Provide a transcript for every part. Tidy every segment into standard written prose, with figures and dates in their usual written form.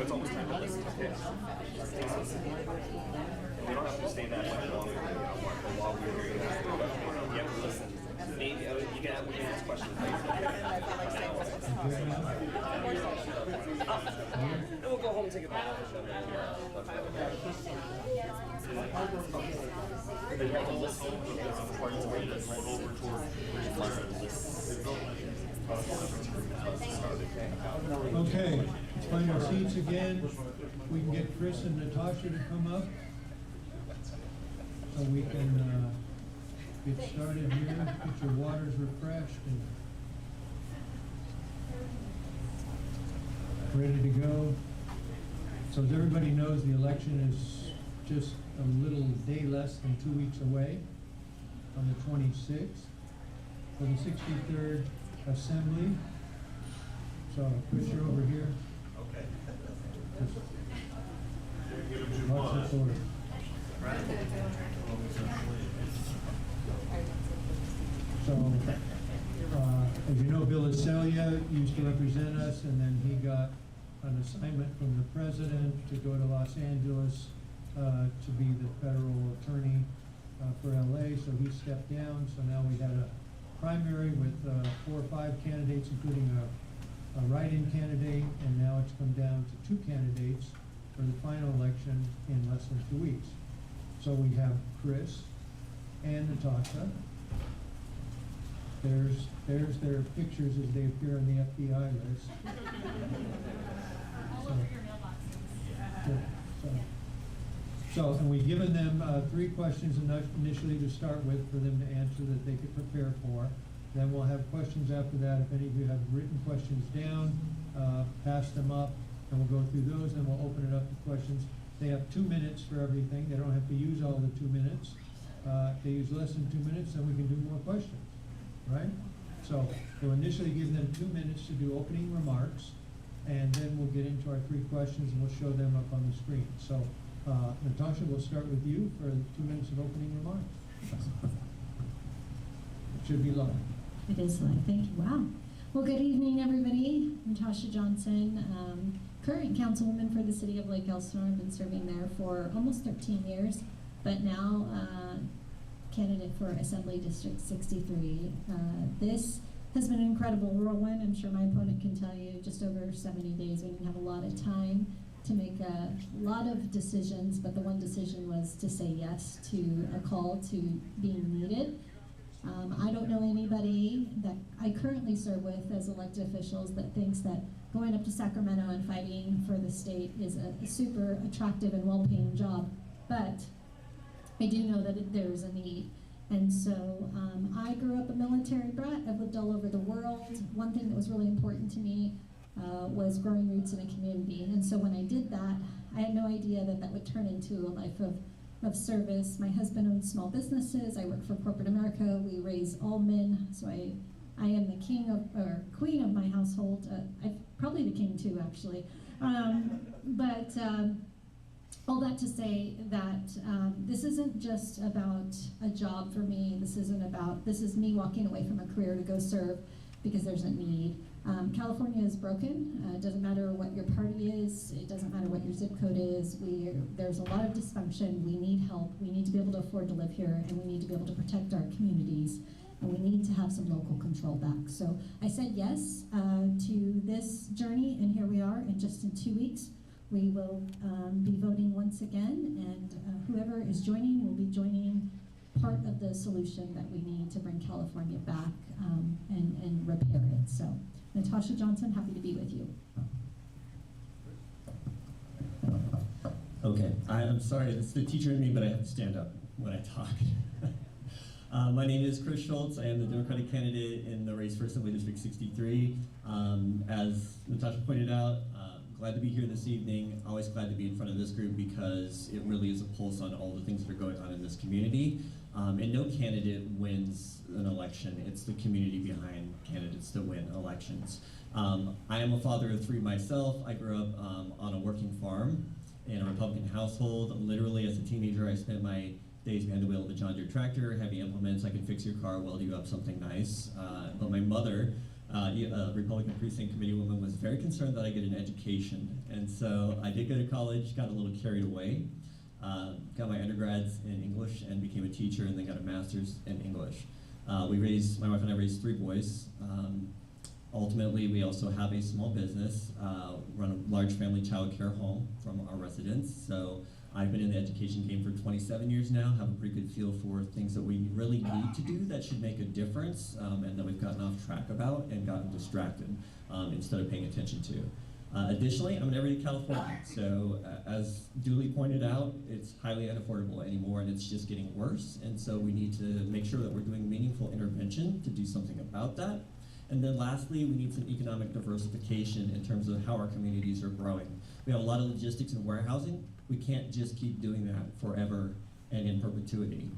it's almost time to listen. Okay. We don't have to stay that much longer than while we're here. You have to listen. Maybe you can ask questions. And we'll go home and take a bath. But you have to listen. It's important to read this. Okay, let's find our seats again. We can get Chris and Natasha to come up so we can get started here. Get your waters refreshed and ready to go. So as everybody knows, the election is just a little day less than 2 weeks away on the 26th for the 63rd Assembly. So, Chris, you're over here. Okay. Lots of order. So, as you know, Bill Acelia used to represent us, and then he got an assignment from the president to go to Los Angeles to be the federal attorney for LA, so he stepped down. So now we had a primary with 4 or 5 candidates, including a write-in candidate, and now it's come down to 2 candidates for the final election in less than 2 weeks. So we have Chris and Natasha. There's their pictures as they appear on the FBI list. All over your mailboxes. So, and we've given them 3 questions initially to start with for them to answer that they could prepare for. Then we'll have questions after that. If any of you have written questions down, pass them up, and we'll go through those, and we'll open it up to questions. They have 2 minutes for everything. They don't have to use all the 2 minutes. If they use less than 2 minutes, then we can do more questions, right? So we'll initially give them 2 minutes to do opening remarks, and then we'll get into our 3 questions, and we'll show them up on the screen. So Natasha, we'll start with you for 2 minutes of opening remarks. It should be live. It is live. Thank you. Wow. Well, good evening, everybody. Natasha Johnson, current councilwoman for the city of Lake Elsinore. I've been serving there for almost 13 years, but now candidate for Assembly District 63. This has been an incredible whirlwind. I'm sure my opponent can tell you, just over 70 days. We didn't have a lot of time to make a lot of decisions, but the one decision was to say yes to a call to being needed. I don't know anybody that I currently serve with as elected officials that thinks that going up to Sacramento and fighting for the state is a super attractive and well-paying job, but I do know that there's a need. And so I grew up a military brat. I've lived all over the world. One thing that was really important to me was growing roots in a community. And so when I did that, I had no idea that that would turn into a life of service. My husband owns small businesses. I work for corporate America. We raise all men. So I am the king of, or queen of my household. I'm probably the king too, actually. But all that to say that this isn't just about a job for me. This is me walking away from a career to go serve because there's a need. California is broken. It doesn't matter what your party is. It doesn't matter what your zip code is. There's a lot of dysfunction. We need help. We need to be able to afford to live here, and we need to be able to protect our communities, and we need to have some local control back. So I said yes to this journey, and here we are. And just in 2 weeks, we will be voting once again, and whoever is joining will be joining part of the solution that we need to bring California back and repair it. So, Natasha Johnson, happy to be with you. Okay, I'm sorry, it's the teacher in me, but I have to stand up when I talk. My name is Chris Schultz. I am the Democratic candidate in the race for Assembly District 63. As Natasha pointed out, glad to be here this evening. Always glad to be in front of this group because it really is a pulse on all the things that are going on in this community. And no candidate wins an election. It's the community behind candidates that win elections. I am a father of 3 myself. I grew up on a working farm in a Republican household. Literally, as a teenager, I spent my days behind the wheel of a John Deere tractor, heavy implements. I could fix your car, weld you up something nice. But my mother Republican precinct committee woman was very concerned that I get an education. And so I did go to college, got a little carried away, got my undergrads in English and became a teacher, and then got a master's in English. My wife and I raised 3 boys. Ultimately, we also have a small business, run a large family child care home from our residents. So I've been in the education game for 27 years now, have a pretty good feel for things that we really need to do that should make a difference, and that we've gotten off track about and gotten distracted instead of paying attention to. Additionally, I'm an everyday Californian, so as duly pointed out, it's highly unaffordable anymore, and it's just getting worse, and so we need to make sure that we're doing meaningful intervention to do something about that. And then lastly, we need some economic diversification in terms of how our communities are growing. We have a lot of logistics and warehousing. We can't just keep doing that forever and in perpetuity.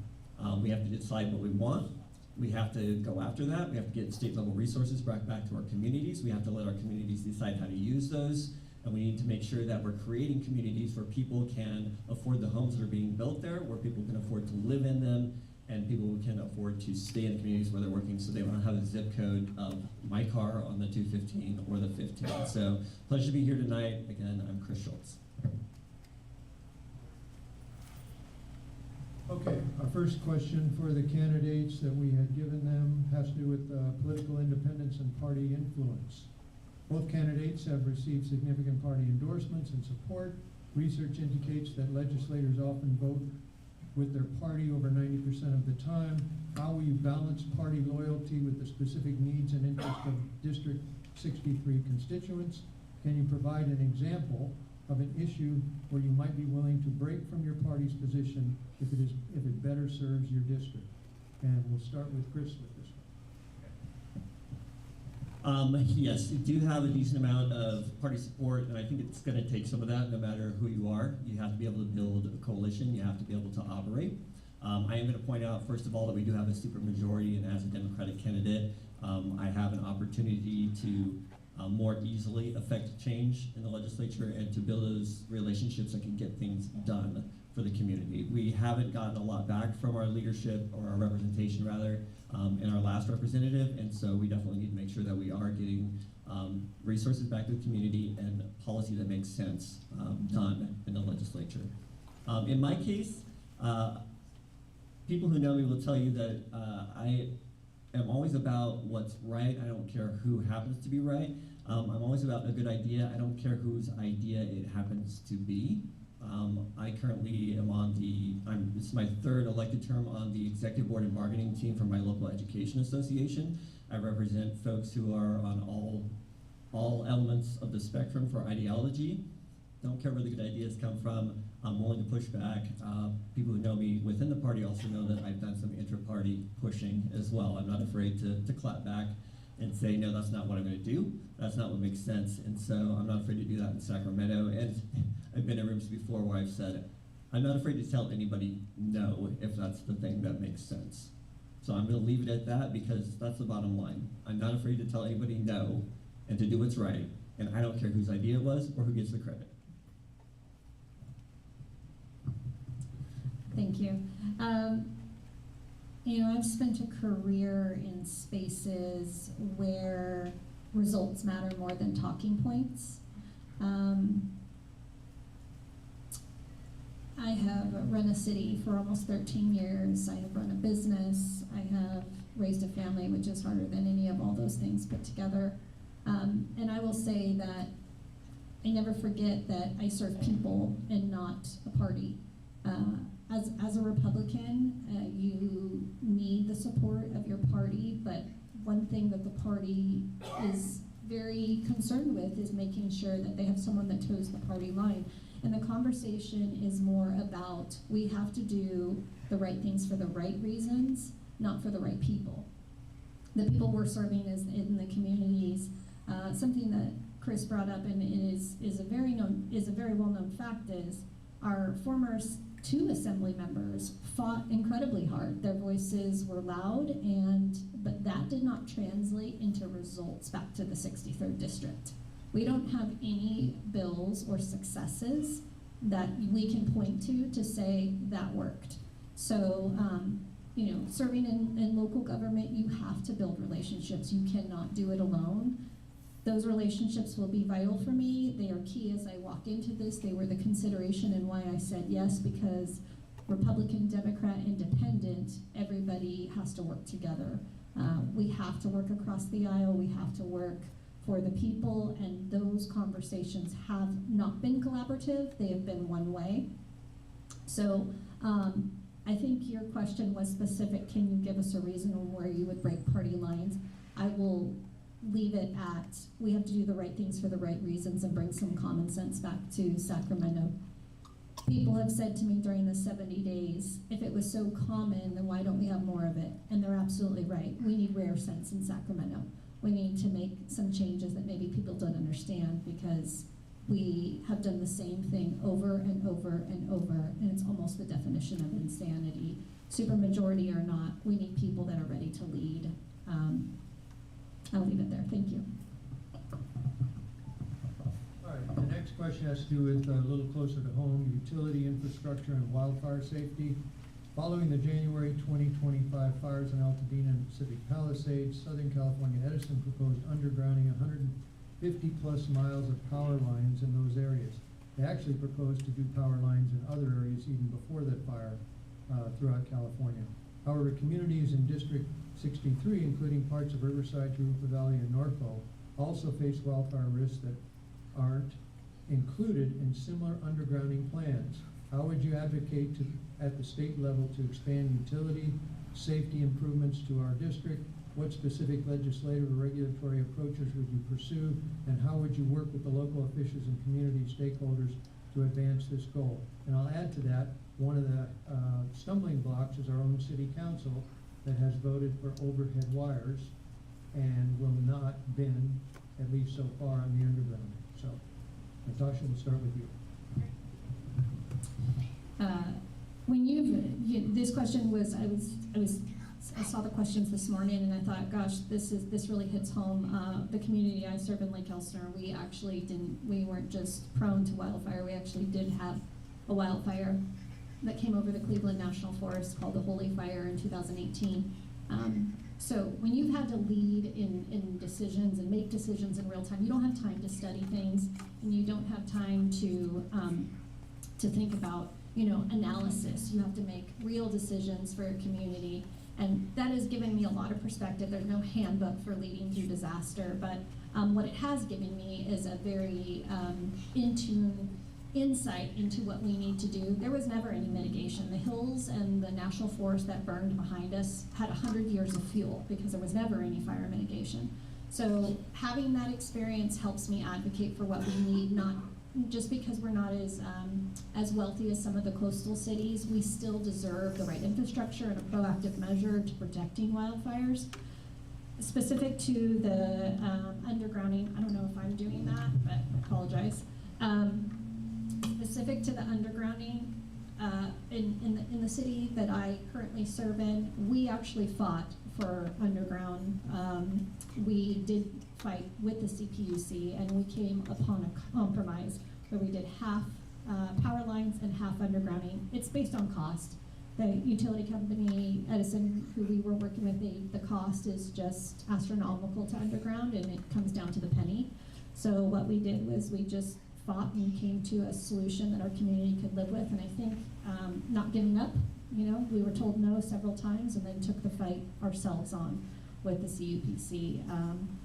We have to decide what we want. We have to go after that. We have to get state level resources brought back to our communities. We have to let our communities decide how to use those. And we need to make sure that we're creating communities where people can afford the homes that are being built there, where people can afford to live in them, and people can afford to stay in the communities where they're working, so they don't have a zip code of my car on the 215 or the 15. So, pleasure to be here tonight. Again, I'm Chris Schultz. Okay, our first question for the candidates that we had given them has to do with political independence and party influence. Both candidates have received significant party endorsements and support. Research indicates that legislators often vote with their party over 90% of the time. How will you balance party loyalty with the specific needs and interests of District 63 constituents? Can you provide an example of an issue where you might be willing to break from your party's position if it better serves your district? And we'll start with Chris with this one. Yes, we do have a decent amount of party support, and I think it's going to take some of that no matter who you are. You have to be able to build a coalition. You have to be able to operate. I am going to point out, first of all, that we do have a supermajority, and as a Democratic candidate, I have an opportunity to more easily affect change in the legislature and to build those relationships that can get things done for the community. We haven't gotten a lot back from our leadership, or our representation rather, in our last representative, and so we definitely need to make sure that we are getting resources back to the community and policy that makes sense done in the legislature. In my case, people who know me will tell you that I am always about what's right. I don't care who happens to be right. I'm always about a good idea. I don't care whose idea it happens to be. I currently am on this is my 3rd elected term on the executive board and bargaining team for my local education association. I represent folks who are on all elements of the spectrum for ideology. Don't care where the good ideas come from. I'm willing to push back. People who know me within the party also know that I've done some intra-party pushing as well. I'm not afraid to clap back and say, no, that's not what I'm going to do. That's not what makes sense. And so I'm not afraid to do that in Sacramento. And I've been in rooms before where I've said, I'm not afraid to tell anybody no if that's the thing that makes sense. So I'm going to leave it at that because that's the bottom line. I'm not afraid to tell anybody no and to do what's right. And I don't care whose idea it was or who gets the credit. Thank you. I've spent a career in spaces where results matter more than talking points. I have run a city for almost 13 years. I have run a business. I have raised a family, which is harder than any of all those things put together. And I will say that I never forget that I serve people and not a party. As a Republican, you need the support of your party, but one thing that the party is very concerned with is making sure that they have someone that toes the party line. And the conversation is more about, we have to do the right things for the right reasons, not for the right people. The people we're serving is in the communities. Something that Chris brought up, and is a very well-known fact, is our former 2 assembly members fought incredibly hard. Their voices were loud, but that did not translate into results back to the 63rd district. We don't have any bills or successes that we can point to say that worked. So serving in local government, you have to build relationships. You cannot do it alone. Those relationships will be vital for me. They are key as I walk into this. They were the consideration and why I said yes, because Republican, Democrat, Independent, everybody has to work together. We have to work across the aisle. We have to work for the people, and those conversations have not been collaborative. They have been one way. So I think your question was specific. Can you give us a reason on where you would break party lines? I will leave it at, we have to do the right things for the right reasons and bring some common sense back to Sacramento. People have said to me during the 70 days, if it was so common, then why don't we have more of it? And they're absolutely right. We need rare sense in Sacramento. We need to make some changes that maybe people don't understand, because we have done the same thing over and over and over, and it's almost the definition of insanity. Supermajority or not, we need people that are ready to lead. I'll leave it there. Thank you. All right, the next question has to do with a little closer to home, utility infrastructure and wildfire safety. Following the January 2025 fires in Altadena and Pacific Palisades, Southern California Edison proposed undergrounding 150 plus miles of power lines in those areas. They actually proposed to do power lines in other areas even before that fire throughout California. However, communities in District 63, including parts of Riverside, Toluca Valley, and Norco, also face wildfire risks that aren't included in similar undergrounding plans. How would you advocate at the state level to expand utility safety improvements to our district? What specific legislative or regulatory approaches would you pursue, and how would you work with the local officials and community stakeholders to advance this goal? And I'll add to that, one of the stumbling blocks is our own city council that has voted for overhead wires and will not bend, at least so far, on the undergrounding. So, Natasha, we'll start with you. This question was, I saw the questions this morning and I thought, gosh, this really hits home. The community I serve in Lake Elsinore, we weren't just prone to wildfire. We actually did have a wildfire that came over the Cleveland National Forest called the Holy Fire in 2018. So when you've had to lead in decisions and make decisions in real time, you don't have time to study things, and you don't have time to think about analysis. You have to make real decisions for your community, and that has given me a lot of perspective. There's no handbook for leading through disaster, but what it has given me is a very in-tune insight into what we need to do. There was never any mitigation. The hills and the national forest that burned behind us had 100 years of fuel because there was never any fire mitigation. So having that experience helps me advocate for what we need, not just because we're not as wealthy as some of the coastal cities. We still deserve the right infrastructure and a proactive measure to protecting wildfires. Specific to the undergrounding, I don't know if I'm doing that, but I apologize. Specific to the undergrounding, in the city that I currently serve in, we actually fought for underground. We did fight with the CPUC, and we came upon a compromise where we did half power lines and half undergrounding. It's based on cost. The utility company, Edison, who we were working with, the cost is just astronomical to underground, and it comes down to the penny. So what we did was we just fought and came to a solution that our community could live with, and I think not giving up. We were told no several times, and then took the fight ourselves on with the CUPC,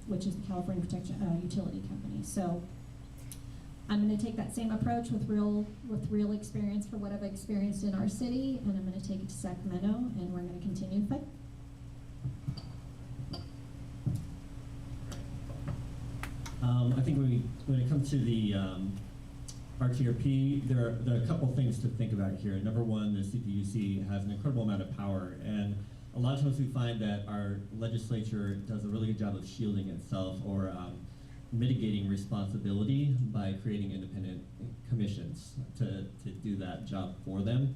which is the California Protection Utility Company. So I'm going to take that same approach with real experience for what I've experienced in our city, and I'm going to take it to Sacramento, and we're going to continue to fight. I think when it comes to the RTRP, there are a couple things to think about here. Number one, the CPUC has an incredible amount of power, and a lot of times we find that our legislature does a really good job of shielding itself or mitigating responsibility by creating independent commissions to do that job for them.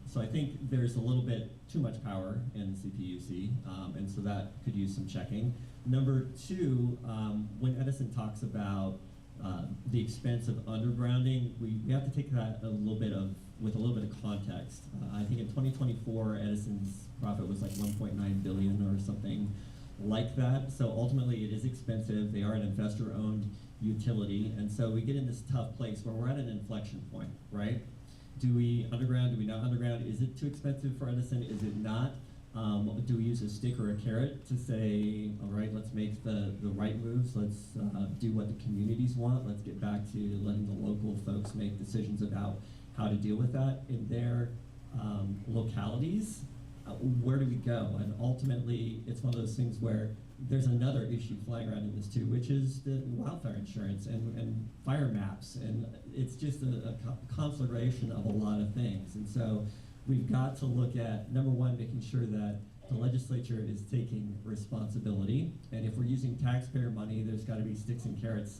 So I think there's a little bit too much power in CPUC, and so that could use some checking. Number two, when Edison talks about the expense of undergrounding, we have to take that with a little bit of context. I think in 2024, Edison's profit was like 1.9 billion or something like that. So ultimately, it is expensive. They are an investor-owned utility, and so we get in this tough place where we're at an inflection point, right? Do we underground? Do we not underground? Is it too expensive for Edison? Is it not? Do we use a stick or a carrot to say, all right, let's make the right moves, let's do what the communities want, let's get back to letting the local folks make decisions about how to deal with that in their localities? Where do we go? And ultimately, it's one of those things where there's another issue flying around in this too, which is the wildfire insurance and fire maps, and it's just a conflagration of a lot of things. And so we've got to look at, number one, making sure that the legislature is taking responsibility, and if we're using taxpayer money, there's got to be sticks and carrots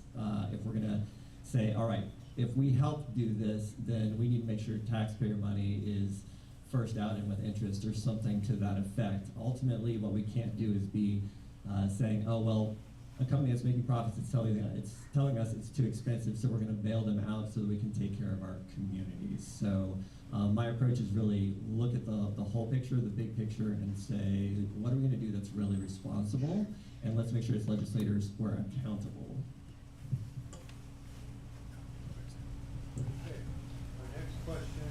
if we're going to say, all right, if we help do this, then we need to make sure taxpayer money is first out and with interest or something to that effect. Ultimately, what we can't do is be saying, oh, well, a company that's making profits is telling us it's too expensive, so we're going to bail them out so that we can take care of our communities. So my approach is really look at the whole picture, the big picture, and say, what are we going to do that's really responsible? And let's make sure as legislators we're accountable. Okay, our next question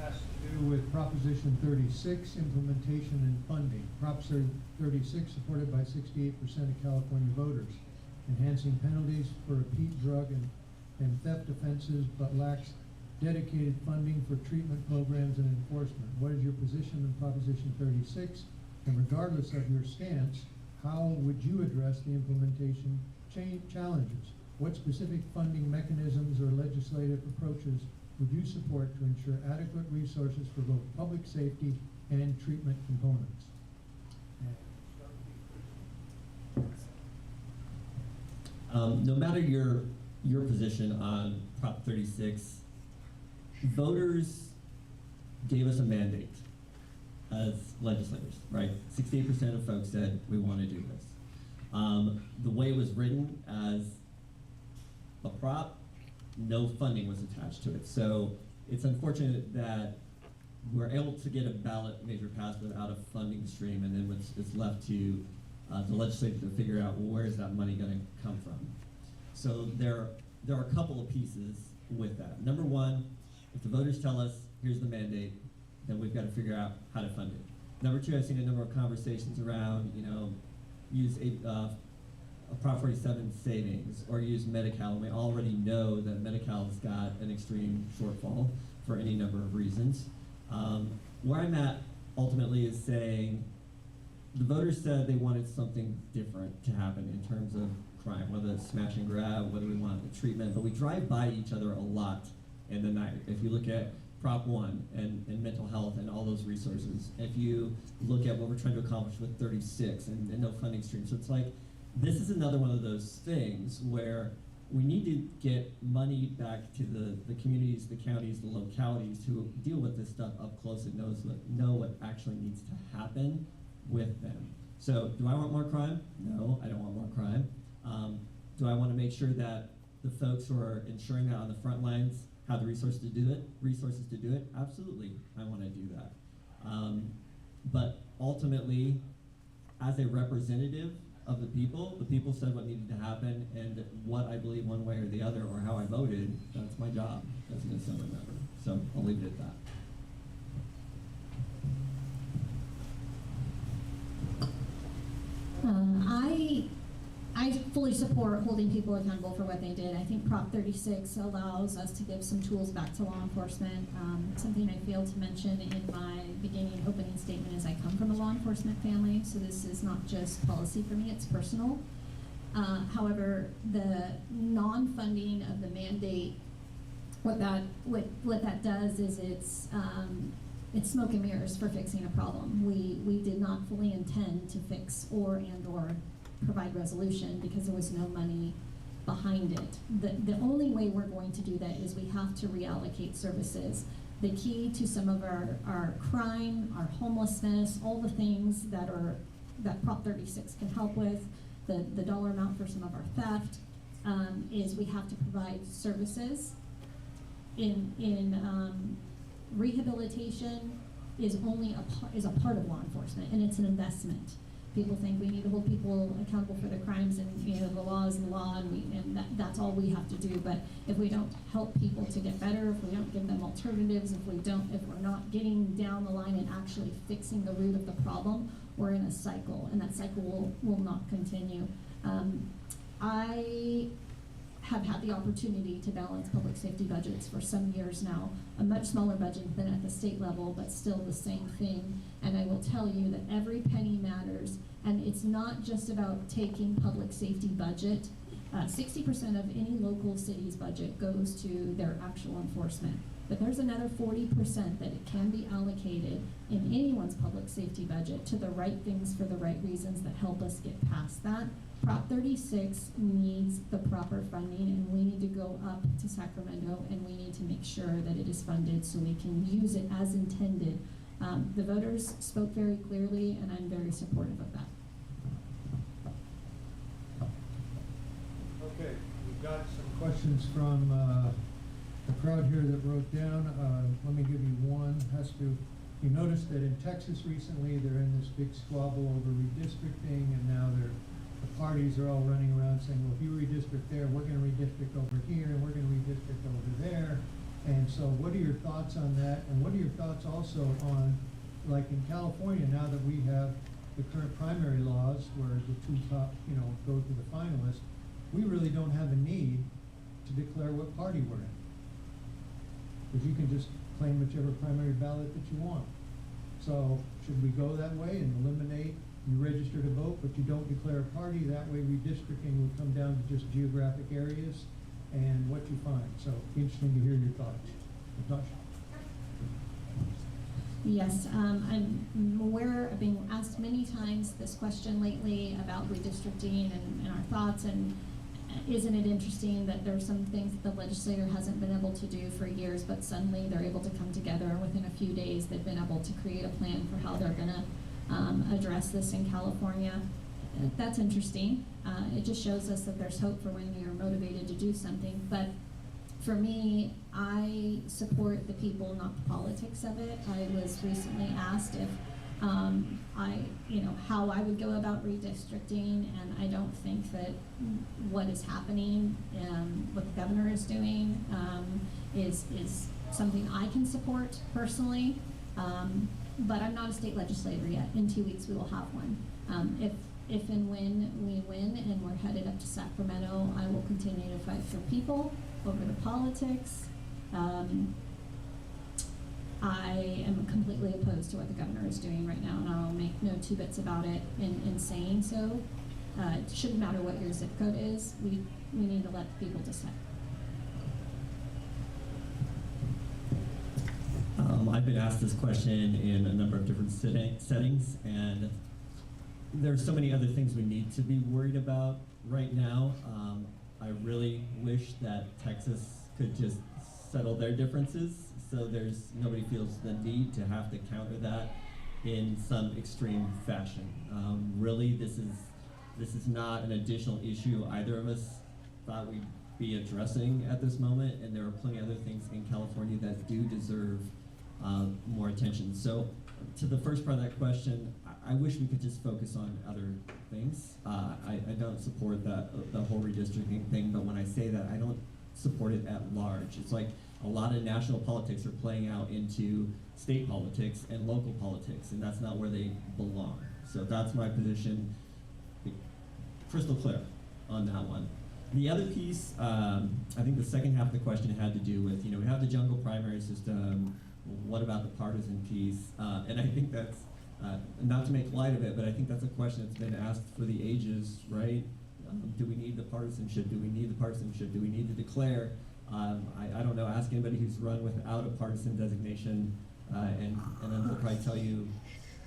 has to do with Proposition 36, implementation and funding. Prop 36, supported by 68% of California voters, enhancing penalties for repeat drug and theft offenses, but lacks dedicated funding for treatment programs and enforcement. What is your position on Proposition 36? And regardless of your stance, how would you address the implementation challenges? What specific funding mechanisms or legislative approaches would you support to ensure adequate resources for both public safety and treatment components? No matter your position on Prop 36, voters gave us a mandate as legislators, right? 68% of folks said we want to do this. The way it was written as a prop, no funding was attached to it. So it's unfortunate that we're able to get a ballot measure passed without a funding stream, and then it's left to the legislature to figure out, well, where is that money going to come from? So there are a couple of pieces with that. Number one, if the voters tell us, here's the mandate, then we've got to figure out how to fund it. Number two, I've seen a number of conversations around, use a Prop 47 savings or use Medi-Cal, and we already know that Medi-Cal's got an extreme shortfall for any number of reasons. Where I'm at ultimately is saying the voters said they wanted something different to happen in terms of crime, whether it's smash and grab, whether we want the treatment, but we drive by each other a lot in the night. If you look at Prop 1 and mental health and all those resources, if you look at what we're trying to accomplish with 36 and no funding stream, so it's like, this is another one of those things where we need to get money back to the communities, the counties, the localities who deal with this stuff up close and know what actually needs to happen with them. So do I want more crime? No, I don't want more crime. Do I want to make sure that the folks who are ensuring that on the front lines have the resources to do it? Absolutely, I want to do that. But ultimately, as a representative of the people said what needed to happen, and what I believe one way or the other, or how I voted, that's my job as an assembly member. So I'll leave it at that. I fully support holding people accountable for what they did. I think Prop 36 allows us to give some tools back to law enforcement. Something I failed to mention in my beginning opening statement is I come from a law enforcement family, so this is not just policy for me, it's personal. However, the non-funding of the mandate, what that does is it's smoke and mirrors for fixing a problem. We did not fully intend to fix or provide resolution because there was no money behind it. The only way we're going to do that is we have to reallocate services. The key to some of our crime, our homelessness, all the things that Prop 36 can help with, the dollar amount for some of our theft, is we have to provide services. Rehabilitation is only a part of law enforcement, and it's an investment. People think we need to hold people accountable for their crimes, and the law is the law, and that's all we have to do. But if we don't help people to get better, if we don't give them alternatives, if we're not getting down the line and actually fixing the root of the problem, we're in a cycle, and that cycle will not continue. I have had the opportunity to balance public safety budgets for some years now, a much smaller budget than at the state level, but still the same thing. And I will tell you that every penny matters, and it's not just about taking public safety budget. 60% of any local city's budget goes to their actual enforcement. But there's another 40% that it can be allocated in anyone's public safety budget to the right things for the right reasons that help us get past that. Prop 36 needs the proper funding, and we need to go up to Sacramento, and we need to make sure that it is funded so we can use it as intended. The voters spoke very clearly, and I'm very supportive of that. Okay, we've got some questions from the crowd here that wrote down. Let me give you one. You noticed that in Texas recently, they're in this big squabble over redistricting, and now the parties are all running around saying, well, if you redistrict there, we're going to redistrict over here, and we're going to redistrict over there. And so what are your thoughts on that? And what are your thoughts also on, like in California, now that we have the current primary laws where the two top, go to the finalists, we really don't have a need to declare what party we're in. Because you can just claim whichever primary ballot that you want. So should we go that way and eliminate, you register to vote, but you don't declare a party? That way redistricting would come down to just geographic areas and what you find. So interesting to hear your thoughts. Natasha? Yes, I'm aware of being asked many times this question lately about redistricting and our thoughts, and isn't it interesting that there are some things that the legislator hasn't been able to do for years, but suddenly they're able to come together, and within a few days they've been able to create a plan for how they're going to address this in California. That's interesting. It just shows us that there's hope for when you're motivated to do something. But for me, I support the people, not the politics of it. I was recently asked if how I would go about redistricting, and I don't think that what is happening, what the governor is doing, is something I can support personally. But I'm not a state legislator yet. In 2 weeks, we will have one. If and when we win and we're headed up to Sacramento, I will continue to fight for people over the politics. I am completely opposed to what the governor is doing right now, and I'll make no two bits about it in saying so. It shouldn't matter what your zip code is. We need to let the people decide. I've been asked this question in a number of different settings, and there's so many other things we need to be worried about right now. I really wish that Texas could just settle their differences so nobody feels the need to have to counter that in some extreme fashion. Really, this is not an additional issue either of us thought we'd be addressing at this moment, and there are plenty of other things in California that do deserve more attention. So to the first part of that question, I wish we could just focus on other things. I don't support the whole redistricting thing, but when I say that, I don't support it at large. It's like a lot of national politics are playing out into state politics and local politics, and that's not where they belong. So that's my position, crystal clear on that one. The other piece, I think the second half of the question had to do with, we have the jungle primary system. What about the partisan piece? And I think that's, not to make light of it, but I think that's a question that's been asked for the ages, right? Do we need the partisanship? Do we need the partisanship? Do we need to declare? I don't know, ask anybody who's run without a partisan designation, and then they'll probably tell you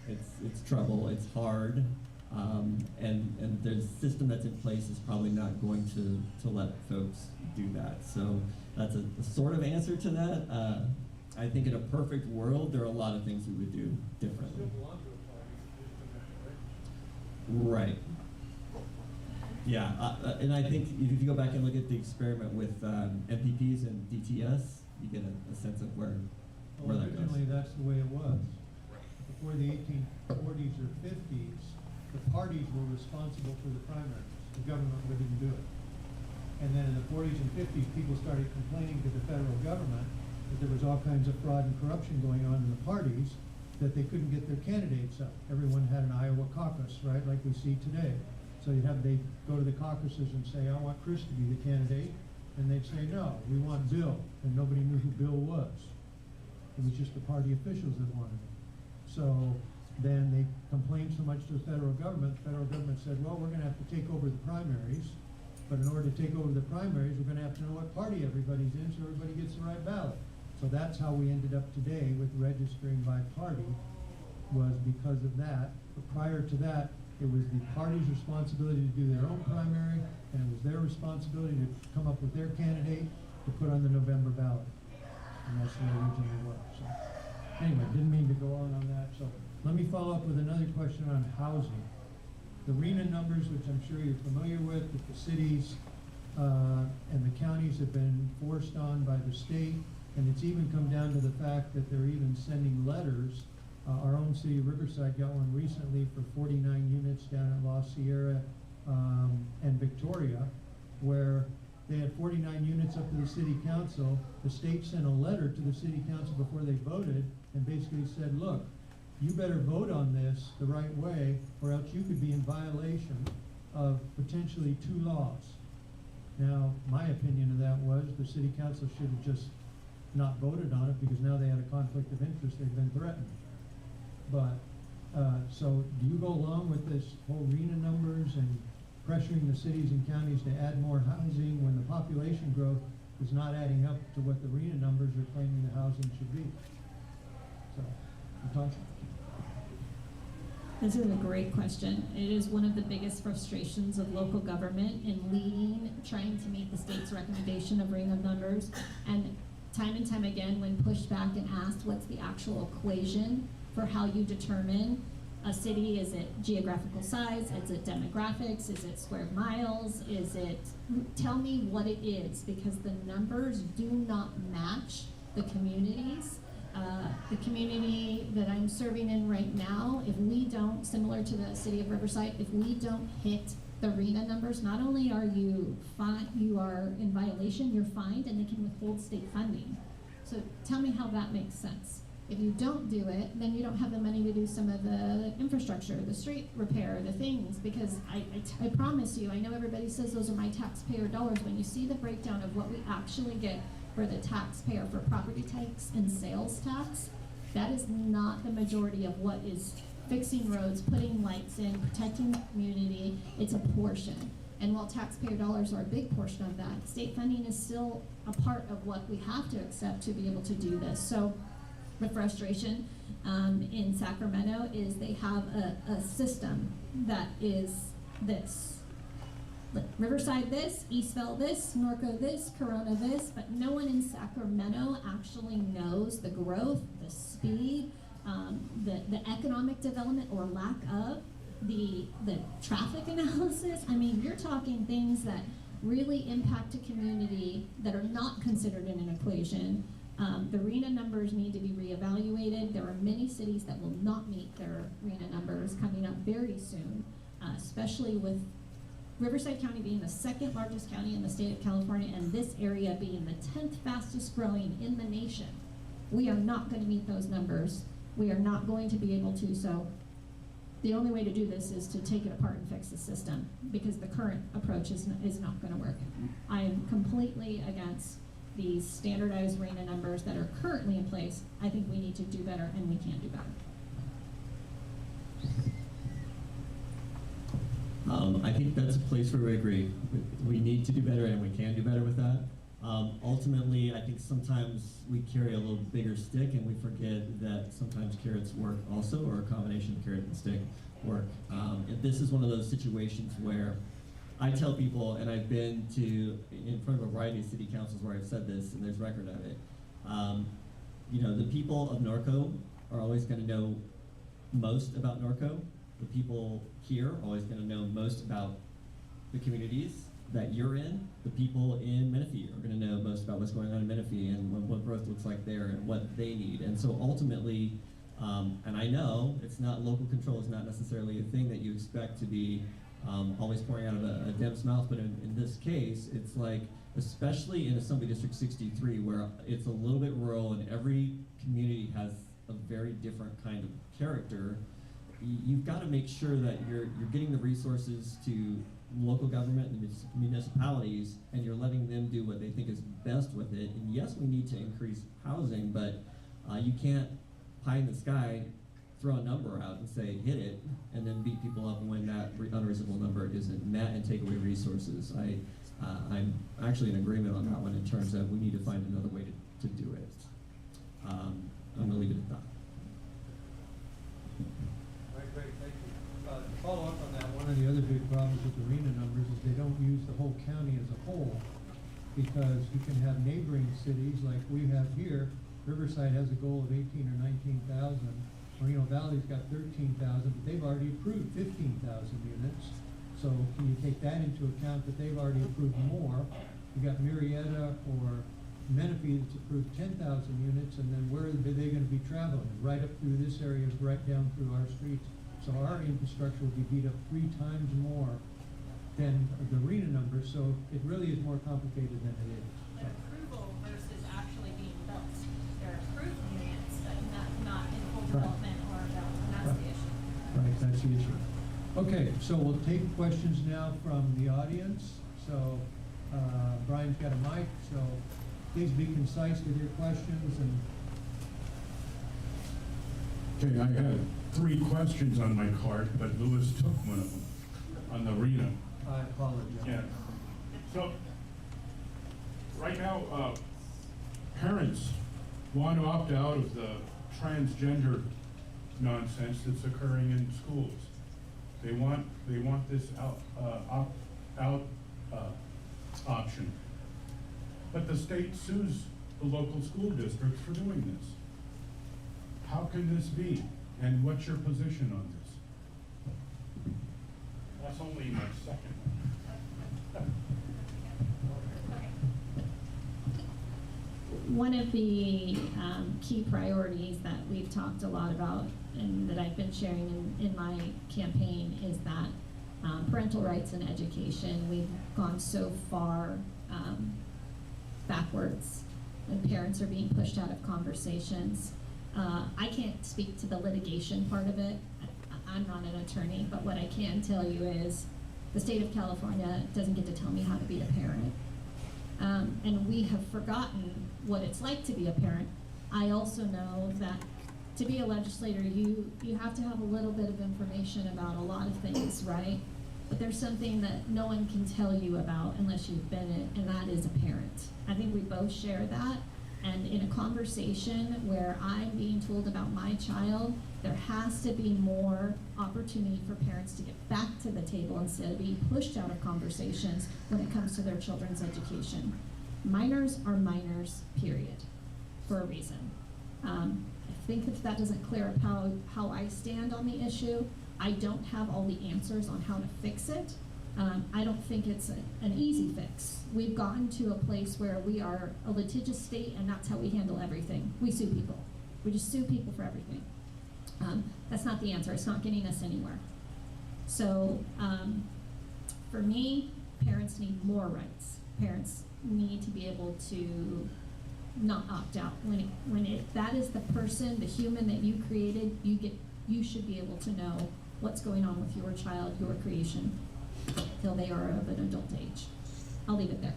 it's trouble, it's hard, and the system that's in place is probably not going to let folks do that. So that's a sort of answer to that. I think in a perfect world, there are a lot of things we would do differently. Right. Yeah, and I think if you go back and look at the experiment with MPPs and DTS, you get a sense of where Well, that goes. originally, that's the way it was. Before the 1840s or 50s, the parties were responsible for the primaries. The government wouldn't do it. And then in the 40s and 50s, people started complaining to the federal government that there was all kinds of fraud and corruption going on in the parties, that they couldn't get their candidates up. Everyone had an Iowa caucus, right, like we see today. So they go to the caucuses and say, I want Chris to be the candidate. And they'd say, no, we want Bill. And nobody knew who Bill was. It was just the party officials that wanted him. So then they complained so much to the federal government said, well, we're gonna have to take over the primaries. But in order to take over the primaries, we're gonna have to know what party everybody's in so everybody gets the right ballot. So that's how we ended up today with registering by party, was because of that. But prior to that, it was the party's responsibility to do their own primary, and it was their responsibility to come up with their candidate to put on the November ballot. And that's the way it originally was. So, anyway, didn't mean to go on that. So let me follow up with another question on housing. The RENA numbers, which I'm sure you're familiar with, that the cities and the counties have been forced on by the state, and it's even come down to the fact that they're even sending letters. Our own city of Riverside got one recently for 49 units down at La Sierra and Victoria, where they had 49 units up to the city council. The state sent a letter to the city council before they voted and basically said, look, you better vote on this the right way, or else you could be in violation of potentially 2 laws. Now, my opinion of that was the city council should have just not voted on it, because now they had a conflict of interest. They've been threatened. But, so do you go along with this whole RENA numbers and pressuring the cities and counties to add more housing when the population growth is not adding up to what the RENA numbers are claiming the housing should be? So, Natasha? This is a great question. It is one of the biggest frustrations of local government in leading, trying to meet the state's recommendation of RENA numbers. And time again, when pushed back and asked what's the actual equation for how you determine a city, is it geographical size, is it demographics, is it square miles, is it, tell me what it is, because the numbers do not match the communities. The community that I'm serving in right now, if we don't, similar to the city of Riverside, if we don't hit the RENA numbers, not only are you are in violation, you're fined, and they can withhold state funding. So tell me how that makes sense. If you don't do it, then you don't have the money to do some of the infrastructure, the street repair, the things, because I promise you, I know everybody says those are my taxpayer dollars. When you see the breakdown of what we actually get for the taxpayer for property tax and sales tax, that is not the majority of what is fixing roads, putting lights in, protecting the community. It's a portion. And while taxpayer dollars are a big portion of that, state funding is still a part of what we have to accept to be able to do this. So the frustration in Sacramento is they have a system that is this. Riverside this, Eastville this, Norco this, Corona this, but no one in Sacramento actually knows the growth, the speed, the economic development or lack of, the traffic analysis. I mean, you're talking things that really impact a community that are not considered in an equation. The RENA numbers need to be reevaluated. There are many cities that will not meet their RENA numbers coming up very soon, especially with Riverside County being the 2nd largest county in the state of California, and this area being the 10th fastest growing in the nation. We are not going to meet those numbers. We are not going to be able to, so the only way to do this is to take it apart and fix the system, because the current approach is not going to work. I am completely against these standardized RENA numbers that are currently in place. I think we need to do better, and we can do better. I think that's a place where we agree. We need to do better, and we can do better with that. Ultimately, I think sometimes we carry a little bigger stick, and we forget that sometimes carrots work also, or a combination of carrot and stick work. And this is one of those situations where I tell people, and I've been in front of a variety of city councils where I've said this, and there's record of it. You know, the people of Norco are always going to know most about Norco. The people here are always going to know most about the communities that you're in, the people in Menifee are going to know most about what's going on in Menifee and what growth looks like there and what they need. And so ultimately, and I know it's not, local control is not necessarily a thing that you expect to be always pouring out of a Deb's mouth, but in this case, it's like, especially in Assembly District 63, where it's a little bit rural and every community has a very different kind of character, you've got to make sure that you're getting the resources to local government and municipalities, and you're letting them do what they think is best with it. And yes, we need to increase housing, but you can't pie in the sky, throw a number out and say hit it, and then beat people up when that unreasonable number isn't met and take away resources. I'm actually in agreement on that one in terms of we need to find another way to do it. I'm going to leave it at that. Great, thank you. To follow up on that, one of the other big problems with the RHNA numbers is they don't use the whole county as a whole, because you can have neighboring cities like we have here. Riverside has a goal of 18 or 19,000. Moreno Valley's got 13,000, but they've already approved 15,000 units. So can you take that into account that they've already approved more? You got Marietta or Menifee that's approved 10,000 units, and then where are they going to be traveling? Right up through this area, right down through our streets. So our infrastructure will be beat up 3 times more than the RHNA numbers. So it really is more complicated than it is. Their approval versus actually being built. They're approved units, but not in full development or development. That's the issue. Right, that's the issue. Okay, so we'll take questions now from the audience. So Brian's got a mic, so please be concise with your questions. And okay, I had 3 questions on my card, but Lewis took one of them on the RHNA. I apologize. Yeah. So, right now, parents want to opt out of the transgender nonsense that's occurring in schools. They want this opt-out option. But the state sues the local school districts for doing this. How can this be? And what's your position on this? That's only my second one. One of the key priorities that we've talked a lot about and that I've been sharing in my campaign is that parental rights and education. We've gone so far backwards when parents are being pushed out of conversations. I can't speak to the litigation part of it. I'm not an attorney, but what I can tell you is the state of California doesn't get to tell me how to be a parent. And we have forgotten what it's like to be a parent. I also know that to be a legislator, you have to have a little bit of information about a lot of things, right? But there's something that no one can tell you about unless you've been it, and that is a parent. I think we both share that. And in a conversation where I'm being told about my child, there has to be more opportunity for parents to get back to the table instead of being pushed out of conversations when it comes to their children's education. Minors are minors, period, for a reason. I think if that doesn't clear up how I stand on the issue, I don't have all the answers on how to fix it. I don't think it's an easy fix. We've gotten to a place where we are a litigious state, and that's how we handle everything. We sue people. We just sue people for everything. That's not the answer. It's not getting us anywhere. So for me, parents need more rights. Parents need to be able to not opt out. That is the person, the human that you created, you should be able to know what's going on with your child, your creation, till they are of an adult age. I'll leave it there.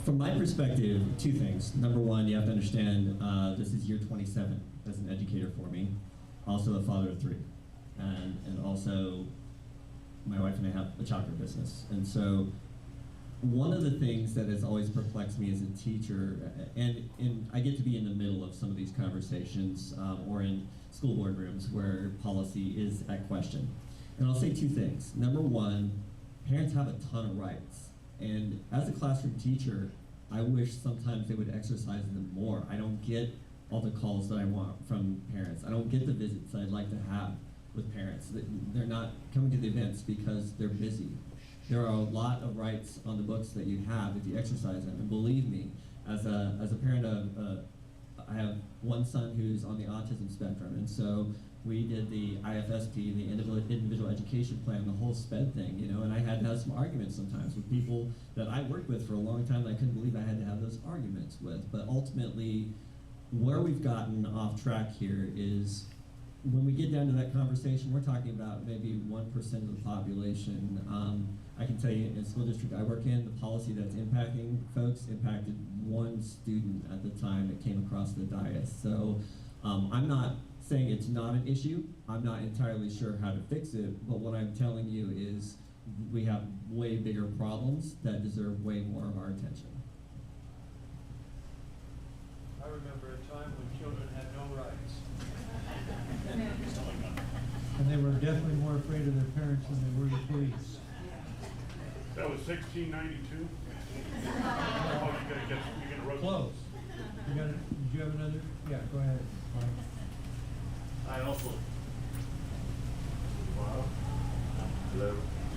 From my perspective, 2 things. Number one, you have to understand this is year 27 as an educator for me, also a father of 3, and also my wife and I have a childcare business. And so one of the things that has always perplexed me as a teacher, and I get to be in the middle of some of these conversations or in school board rooms where policy is at question. And I'll say 2 things. Number one, parents have a ton of rights. And as a classroom teacher, I wish sometimes they would exercise them more. I don't get all the calls that I want from parents. I don't get the visits that I'd like to have. with parents. They're not coming to the events because they're busy. There are a lot of rights on the books that you have if you exercise them. And believe me, as a parent of, I have one son who's on the autism spectrum, and so we did the IFSP, the individual education plan, the whole SPED thing, you know, and I had to have some arguments sometimes with people that I worked with for a long time that I couldn't believe I had to have those arguments with. But ultimately, where we've gotten off track here is when we get down to that conversation, we're talking about maybe 1% of the population. I can tell you in the school district I work in, the policy that's impacting folks impacted one student at the time that came across the dais. So I'm not saying it's not an issue. I'm not entirely sure how to fix it, but what I'm telling you is we have way bigger problems that deserve way more of our attention. I remember a time when children had no rights. And they were definitely more afraid of their parents than they were the police. That was 1692? Oh, you're gonna roast. Close. You got it, did you have another? Yeah, go ahead, Mike. I also. Wow. Hello.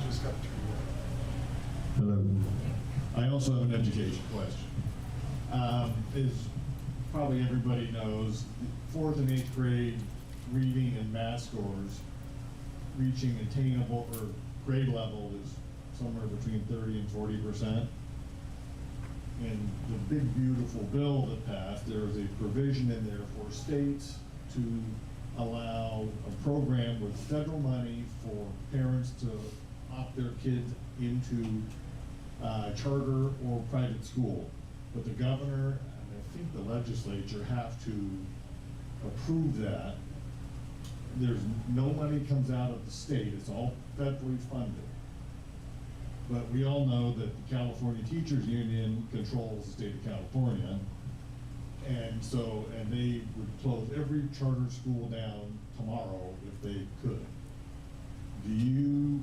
Just got turned on. Hello. I also have an education question. As probably everybody knows, 4th and 8th grade reading and math scores reaching attainable or grade level is somewhere between 30 and 40%. In the big beautiful bill that passed, there is a provision in there for states to allow a program with federal money for parents to opt their kids into charter or private school. But the governor and I think the legislature have to approve that. There's no money comes out of the state, it's all federally funded. But we all know that the California Teachers Union controls the state of California. And they would close every charter school down tomorrow if they could.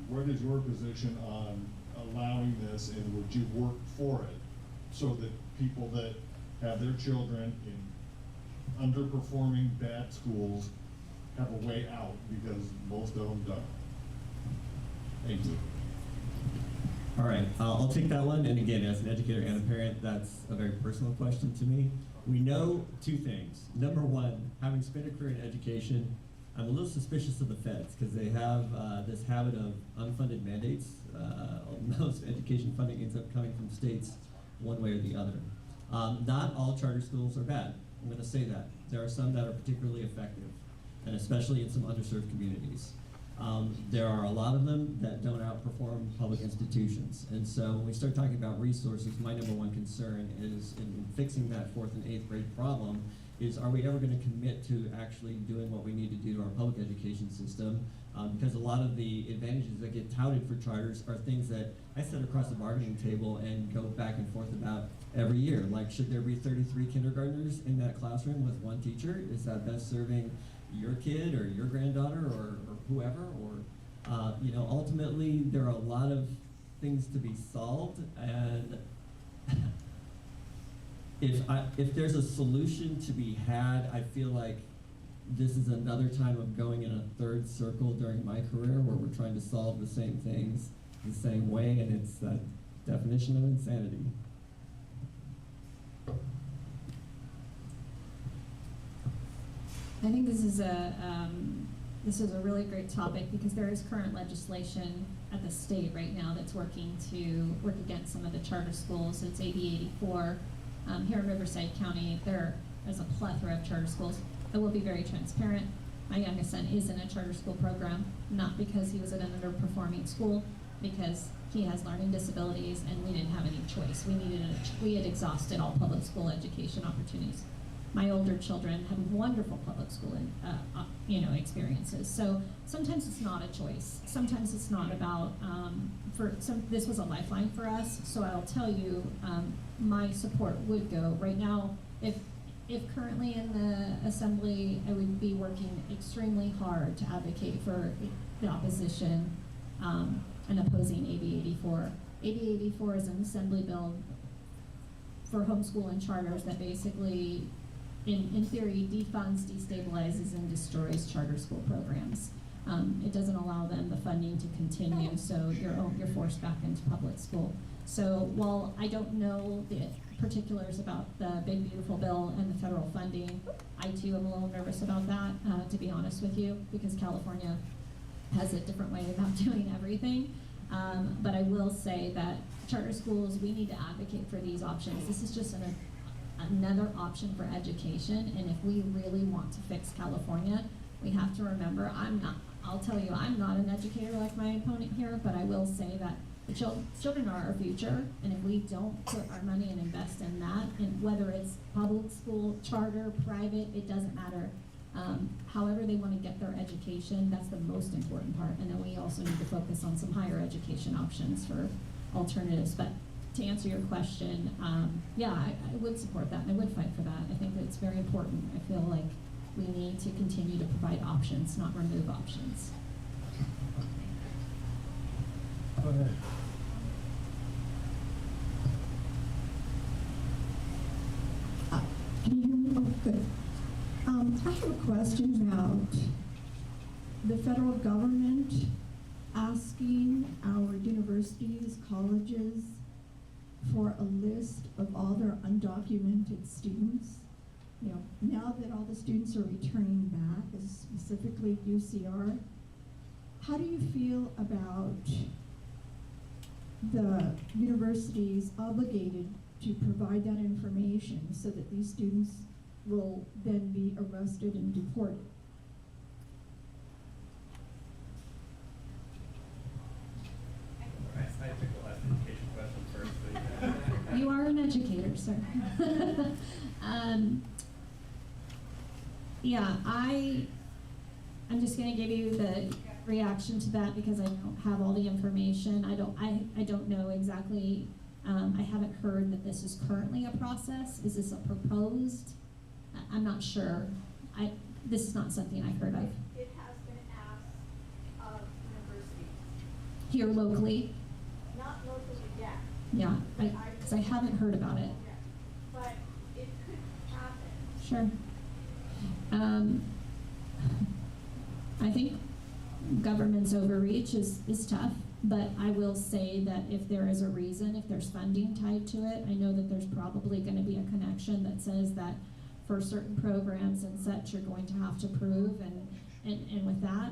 What is your position on allowing this, and would you work for it so that people that have their children in underperforming bad schools have a way out, because most of them don't? Thank you. All right, I'll take that one. And again, as an educator and a parent, that's a very personal question to me. We know two things. Number one, having spent a career in education, I'm a little suspicious of the feds because they have this habit of unfunded mandates. Most education funding ends up coming from states one way or the other. Not all charter schools are bad. I'm going to say that. There are some that are particularly effective, and especially in some underserved communities. There are a lot of them that don't outperform public institutions. And so when we start talking about resources, my number one concern is in fixing that 4th and 8th grade problem is, are we ever going to commit to actually doing what we need to do to our public education system? Because a lot of the advantages that get touted for charters are things that I sit across the bargaining table and go back and forth about every year. Like, should there be 33 kindergartners in that classroom with one teacher? Is that best serving your kid or your granddaughter or whoever? Or, ultimately there are a lot of things to be solved, and if there's a solution to be had, I feel like this is another time of going in a third circle during my career where we're trying to solve the same things the same way, and it's that definition of insanity. I think this is a really great topic because there is current legislation at the state right now that's working to work against some of the charter schools. It's AB 84. Here in Riverside County, there is a plethora of charter schools. I will be very transparent. My youngest son is in a charter school program, not because he was at an underperforming school, because he has learning disabilities and we didn't have any choice. We had exhausted all public school education opportunities. My older children have wonderful public school experiences. So sometimes it's not a choice. Sometimes it's not about, this was a lifeline for us. So I'll tell you, my support would go right now. If currently in the assembly, I would be working extremely hard to advocate for the opposition and opposing AB 84. AB 84 is an assembly bill for homeschool and charters that basically, in theory, defunds, destabilizes, and destroys charter school programs. it doesn't allow them the funding to continue, so you're forced back into public school. So while I don't know the particulars about the big beautiful bill and the federal funding, I too am a little nervous about that, to be honest with you, because California has a different way about doing everything. But I will say that charter schools, we need to advocate for these options. This is just another option for education, and if we really want to fix California, we have to remember, I'll tell you, I'm not an educator like my opponent here, but I will say that the children are our future, and if we don't put our money and invest in that, and whether it's public school, charter, private, it doesn't matter. However they want to get their education, that's the most important part. And then we also need to focus on some higher education options for alternatives. But to answer your question, yeah, I would support that, and I would fight for that. I think that it's very important. I feel like we need to continue to provide options, not remove options. Go ahead. Can you hear me? Oh, good. I have a question about the federal government asking our universities, colleges, for a list of all their undocumented students. You know, now that all the students are returning back, specifically UCR, how do you feel about the universities obligated to provide that information so that these students will then be arrested and deported? I took the last education question first, but You are an educator, sir. Yeah, I'm just gonna give you the reaction to that because I don't have all the information. I don't know exactly, I haven't heard that this is currently a process. Is this a proposed? I'm not sure. This is not something I've heard of. It has been asked of universities, Here locally, not locally yet, yeah, because I haven't heard about it. but it could happen. Sure. I think government's overreach is tough, but I will say that if there is a reason, if there's funding tied to it, I know that there's probably going to be a connection that says that for certain programs and such, you're going to have to prove, and with that,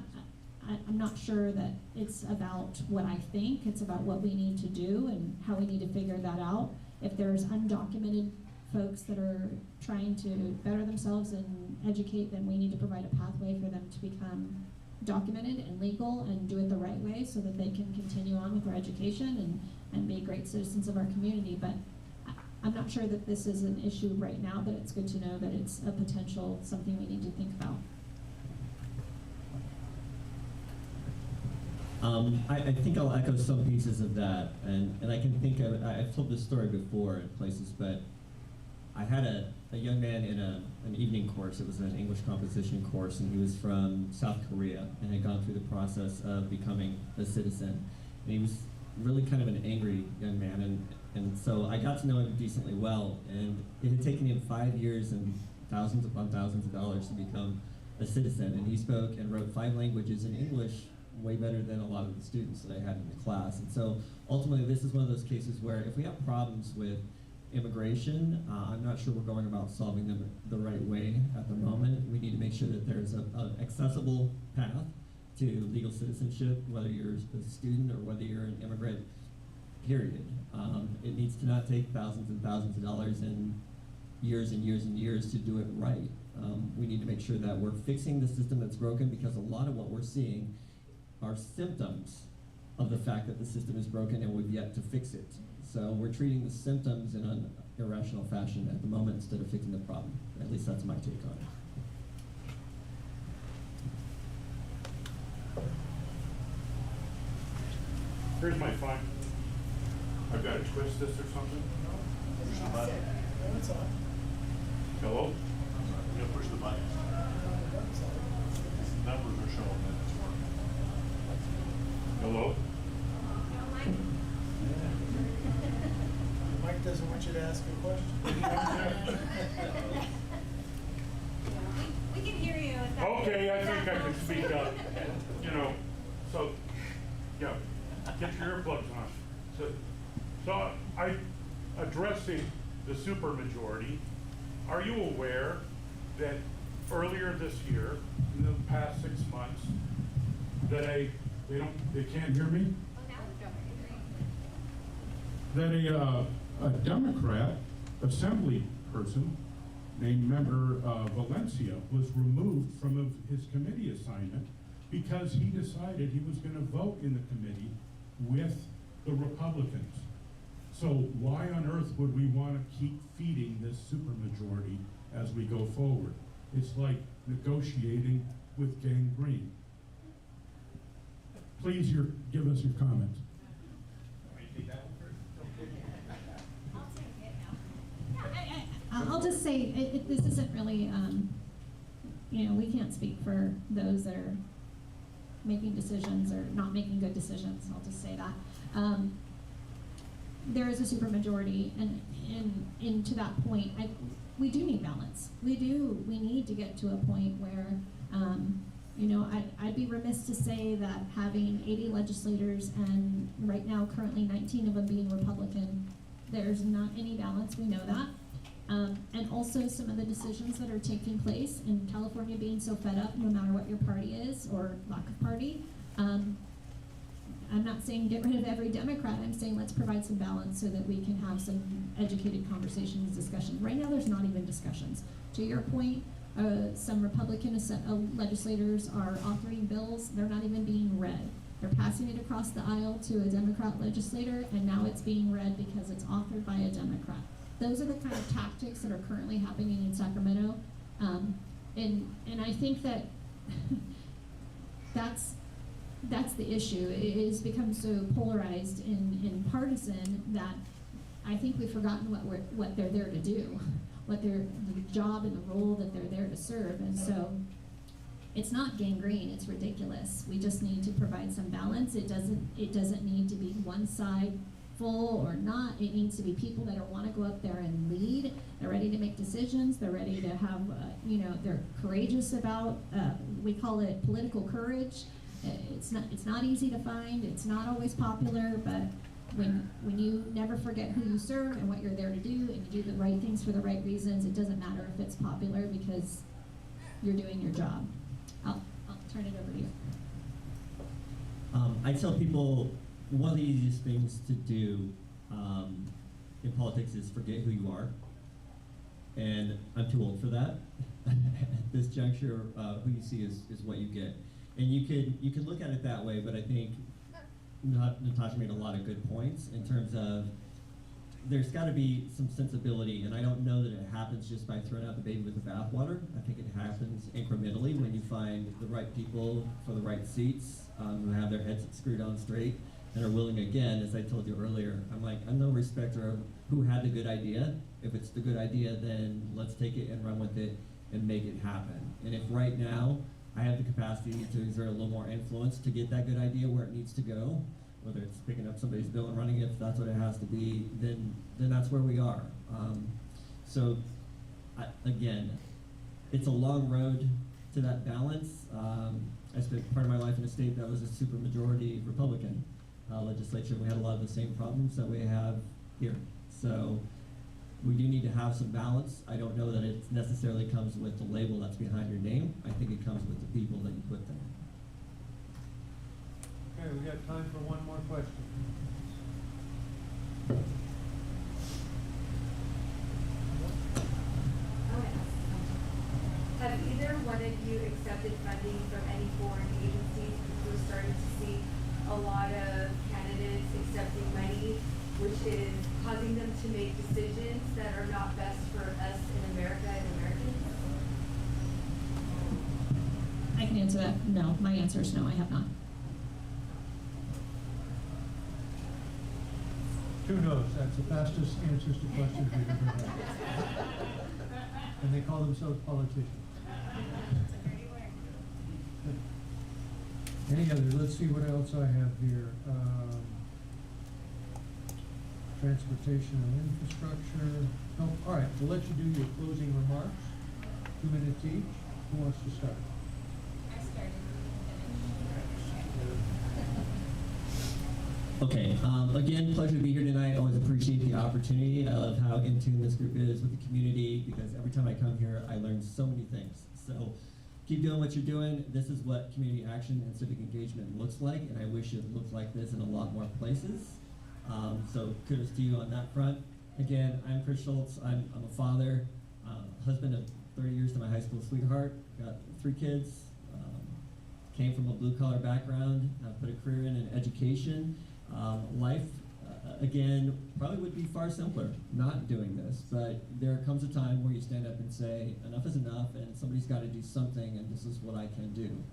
I'm not sure that it's about what I think, it's about what we need to do and how we need to figure that out. If there's undocumented folks that are trying to better themselves and educate, then we need to provide a pathway for them to become documented and legal and do it the right way so that they can continue on with their education and be great citizens of our community. But I'm not sure that this is an issue right now, but it's good to know that it's a potential, something we need to think about. I think I'll echo some pieces of that, and I can think of, I've told this story before in places, but I had a young man in an evening course. It was an English composition course, and he was from South Korea and had gone through the process of becoming a citizen. And he was really kind of an angry young man, and so I got to know him decently well, and it had taken him 5 years and thousands upon thousands of dollars to become a citizen, and he spoke and wrote 5 languages in English way better than a lot of the students that I had in the class. And so ultimately this is one of those cases where if we have problems with immigration, I'm not sure we're going about solving them the right way at the moment. We need to make sure that there's an accessible path to legal citizenship, whether you're a student or whether you're an immigrant, period. It needs to not take thousands and thousands of dollars and years and years and years to do it right. We need to make sure that we're fixing the system that's broken, because a lot of what we're seeing are symptoms of the fact that the system is broken and we've yet to fix it. So we're treating the symptoms in an irrational fashion at the moment instead of fixing the problem. At least that's my take on it. Here's my phone. I've got to twist this or something. Push the button. Hello? You gotta push the button. Numbers are showing that it's working. Hello? Mike doesn't want you to ask a question. We can hear you. If that's Okay, I think I that can helps. speak up. Yeah, you know, so, yeah, get your earplugs on. So I, addressing the supermajority, are you aware that earlier this year, in the past 6 months, that they can't hear me? That a Democrat assembly person named Member Valencia was removed from his committee assignment because he decided he was going to vote in the committee with the Republicans. So why on earth would we want to keep feeding this supermajority as we go forward? It's like negotiating with gangrene. Please give us your comments. I'll take it now. I'll just say, this isn't really, you know, we can't speak for those that are making decisions or not making good decisions, I'll just say that. There is a supermajority, and to that point, we do need balance. We need to get to a point where, you know, I'd be remiss to say that having 80 legislators and right now currently 19 of them being Republican, there's not any balance, we know that. And also some of the decisions that are taking place in California being so fed up no matter what your party is or lack of party. I'm not saying get rid of every Democrat, I'm saying let's provide some balance so that we can have some educated conversations, discussions. Right now there's not even discussions. To your point, some Republican legislators are authoring bills, they're not even being read. They're passing it across the aisle to a Democrat legislator, and now it's being read because it's authored by a Democrat. Those are the kind of tactics that are currently happening in Sacramento. And I think that that's the issue. It has become so polarized and partisan that I think we've forgotten what they're there to do, the job and the role that they're there to serve. And so it's not gangrene, it's ridiculous. We just need to provide some balance. It doesn't need to be one side full or not. It needs to be people that want to go up there and lead. They're ready to make decisions. They're ready to have, you know, they're courageous about, we call it political courage. It's not easy to find. It's not always popular, but when you never forget who you serve and what you're there to do, and you do the right things for the right reasons, it doesn't matter if it's popular because you're doing your job. I'll turn it over to you. I tell people one of the easiest things to do in politics is forget who you are, and I'm too old for that. At this juncture, who you see is what you get, and you can look at it that way. But I think Natasha made a lot of good points in terms of there's got to be some sensibility, and I don't know that it happens just by throwing out the baby with the bathwater. I think it happens incrementally when you find the right people for the right seats, who have their heads screwed on straight and are willing, again, as I told you earlier, I'm no respecter of who had the good idea. If it's the good idea, then let's take it and run with it and make it happen. And if right now I have the capacity to exert a little more influence to get that good idea where it needs to go, whether it's picking up somebody's bill and running it, if that's what it has to be, then that's where we are. So again, it's a long road to that balance. I spent part of my life in a state that was a supermajority Republican legislature. We had a lot of the same problems that we have here. So we do need to have some balance. I don't know that it necessarily comes with the label that's behind your name. I think it comes with the people that you put there. Okay, we got time for one more question. Have either one of you accepted funding from any foreign agencies? Because we're starting to see a lot of candidates accepting money, which is causing them to make decisions that are not best for us in America and Americans? I can answer that. No, my answer is no, I have not. Two no's. That's the fastest answers to questions we've ever had. And they call themselves politicians. Any other? Let's see what else I have here. Transportation and infrastructure. No, all right, we'll let you do your closing remarks. 2 minutes each. Who wants to start? I started. Okay, again, pleasure to be here tonight. Always appreciate the opportunity. I love how in tune this group is with the community because every time I come here, I learn so many things. So keep doing what you're doing. This is what community action and civic engagement looks like, and I wish it looked like this in a lot more places. So kudos to you on that front. Again, I'm Chris Schultz. I'm a father, husband of 30 years to my high school sweetheart. Got 3 kids. Came from a blue-collar background. Put a career in education. Life, again, probably would be far simpler not doing this, but there comes a time where you stand up and say, enough is enough, and somebody's got to do something, and this is what I can do.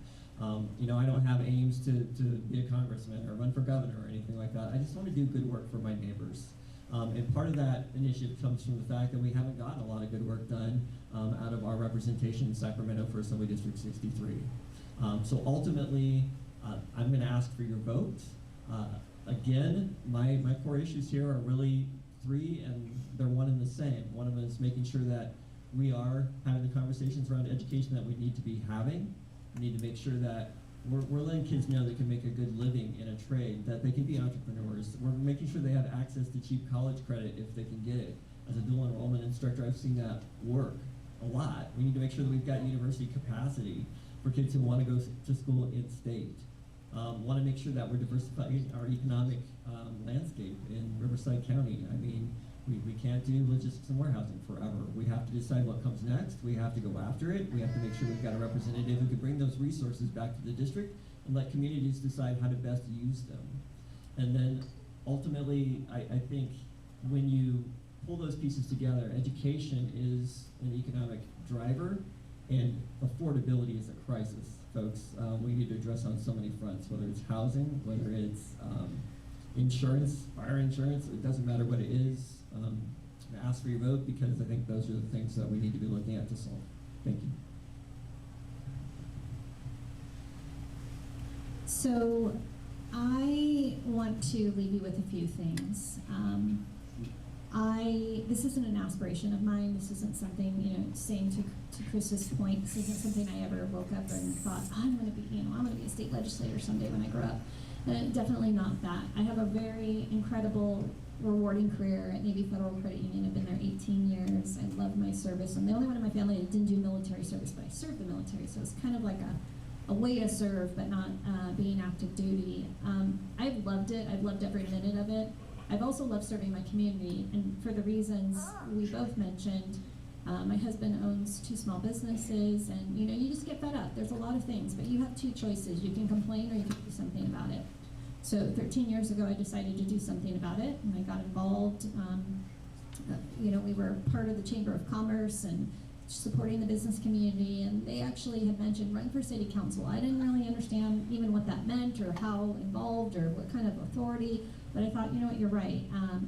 You know, I don't have aims to be a congressman or run for governor or anything like that. I just want to do good work for my neighbors. And part of that initiative comes from the fact that we haven't gotten a lot of good work done out of our representation in Sacramento for Assembly District 63. So ultimately, I'm going to ask for your vote. Again, my core issues here are really 3, and they're one and the same. One of them is making sure that we are having the conversations around education that we need to be having. We need to make sure that we're letting kids know they can make a good living in a trade, that they can be entrepreneurs. We're making sure they have access to cheap college credit if they can get it. As a dual enrollment instructor, I've seen that work a lot. We need to make sure that we've got university capacity for kids who want to go to school in-state. Want to make sure that we're diversifying our economic landscape in Riverside County. I mean, we can't do logistics and warehousing forever. We have to decide what comes next. We have to go after it. We have to make sure we've got a representative who can bring those resources back to the district and let communities decide how to best use them. And then ultimately, I think when you pull those pieces together, education is an economic driver, and affordability is a crisis, folks. We need to address on so many fronts, whether it's housing, whether it's insurance, fire insurance, it doesn't matter what it is. I ask for your vote because I think those are the things that we need to be looking at to solve. Thank you. So I want to leave you with a few things. This isn't an aspiration of mine. This isn't something, you know, saying to Chris's point, this isn't something I ever woke up and thought, oh, I'm going to be a state legislator someday when I grow up. Definitely not that. I have a very incredible, rewarding career at Navy Federal Credit Union. I've been there 18 years. I love my service. I'm the only one in my family that didn't do military service, but I served the military, so it's kind of like a way to serve, but not being active duty. I've loved it. I've loved every minute of it. I've also loved serving my community, and for the reasons we both mentioned. My husband owns 2 small businesses, and you know, you just get fed up. There's a lot of things, but you have 2 choices. You can complain or you can do something about it. So 13 years ago, I decided to do something about it, and I got involved. You know, we were part of the Chamber of Commerce and supporting the business community, and they actually had mentioned run for city council. I didn't really understand even what that meant or how involved or what kind of authority, but I thought, you know what, you're right.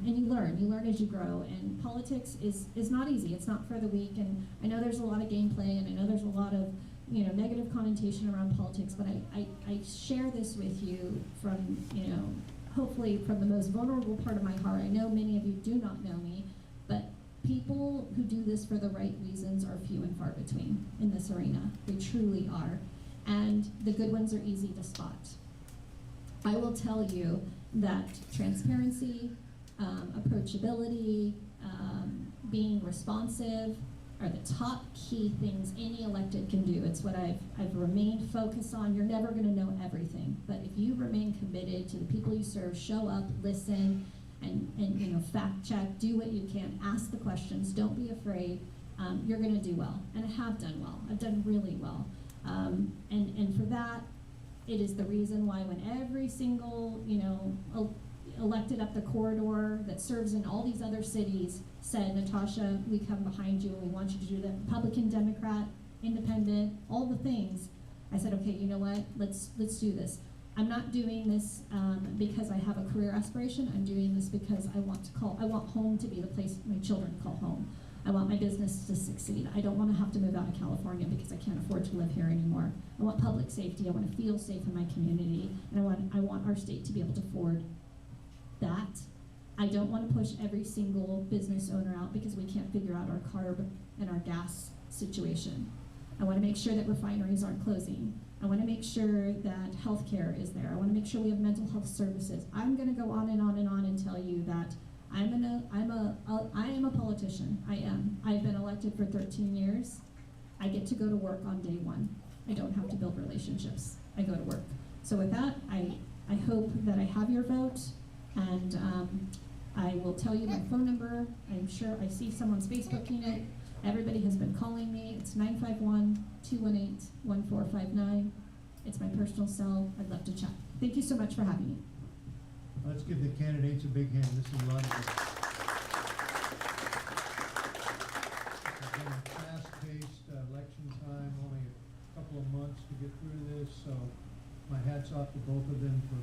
And you learn as you grow, and politics is not easy. It's not for the weak, and I know there's a lot of gameplay, and I know there's a lot of, you know, negative connotation around politics, but I share this with you from, you know, hopefully from the most vulnerable part of my heart. I know many of you do not know me, but people who do this for the right reasons are few and far between in this arena. They truly are. And the good ones are easy to spot. I will tell you that transparency, approachability, being responsive are the top key things any elected can do. It's what I've remained focused on. You're never going to know everything, but if you remain committed to the people you serve, show up, listen, and you know, fact check, do what you can, ask the questions, don't be afraid, you're going to do well. And I have done well. I've done really well. And for that, it is the reason why when every single, you know, elected up the corridor that serves in all these other cities said, Natasha, we come behind you and we want you to do that. Republican, Democrat, Independent, all the things. I said, okay, you know what? Let's do this. I'm not doing this because I have a career aspiration. I'm doing this because I want home to be the place my children call home. I want my business to succeed. I don't want to have to move out of California because I can't afford to live here anymore. I want public safety. I want to feel safe in my community, and I want our state to be able to afford that. I don't want to push every single business owner out because we can't figure out our carb and our gas situation. I want to make sure that refineries aren't closing. I want to make sure that healthcare is there. I want to make sure we have mental health services. I'm going to go on and on and on and tell you that I am a politician. I am. I've been elected for 13 years. I get to go to work on day one. I don't have to build relationships. I go to work. So with that, I hope that I have your vote, and I will tell you my phone number. I'm sure I see someone's Facebooking it. Everybody has been calling me. It's 951-218-1459. It's my personal cell. I'd love to chat. Thank you so much for having me. Let's give the candidates a big hand. This is a lot of work. It's been a fast-paced election time, only a couple of months to get through this, so my hat's off to both of them for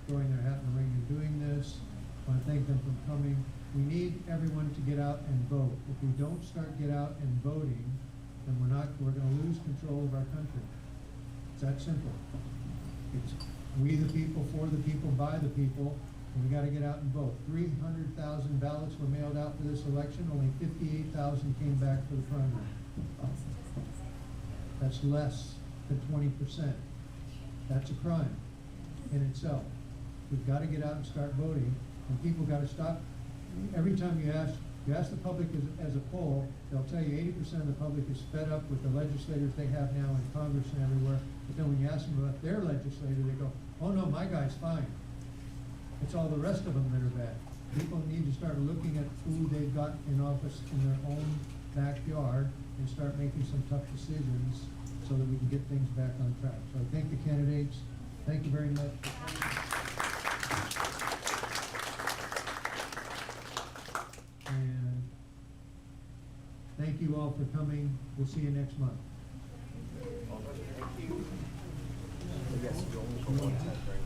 throwing their hat in the ring and doing this. I want to thank them for coming. We need everyone to get out and vote. If we don't start get out and voting, then we're going to lose control of our country. It's that simple. It's we the people, for the people, by the people, and we got to get out and vote. 300,000 ballots were mailed out for this election. Only 58,000 came back for the primary. That's less than 20%. That's a crime in itself. We've got to get out and start voting, and people got to stop. Every time you ask the public as a poll, they'll tell you 80% of the public is fed up with the legislators they have now in Congress and everywhere. But then when you ask them about their legislator, they go, "Oh no, my guy's fine." It's all the rest of them that are bad. People need to start looking at who they've got in office in their own backyard and start making some tough decisions so that we can get things back on track. So I thank the candidates. Thank you very much. And thank you all for coming. We'll see you next month. Yes, you only put one test during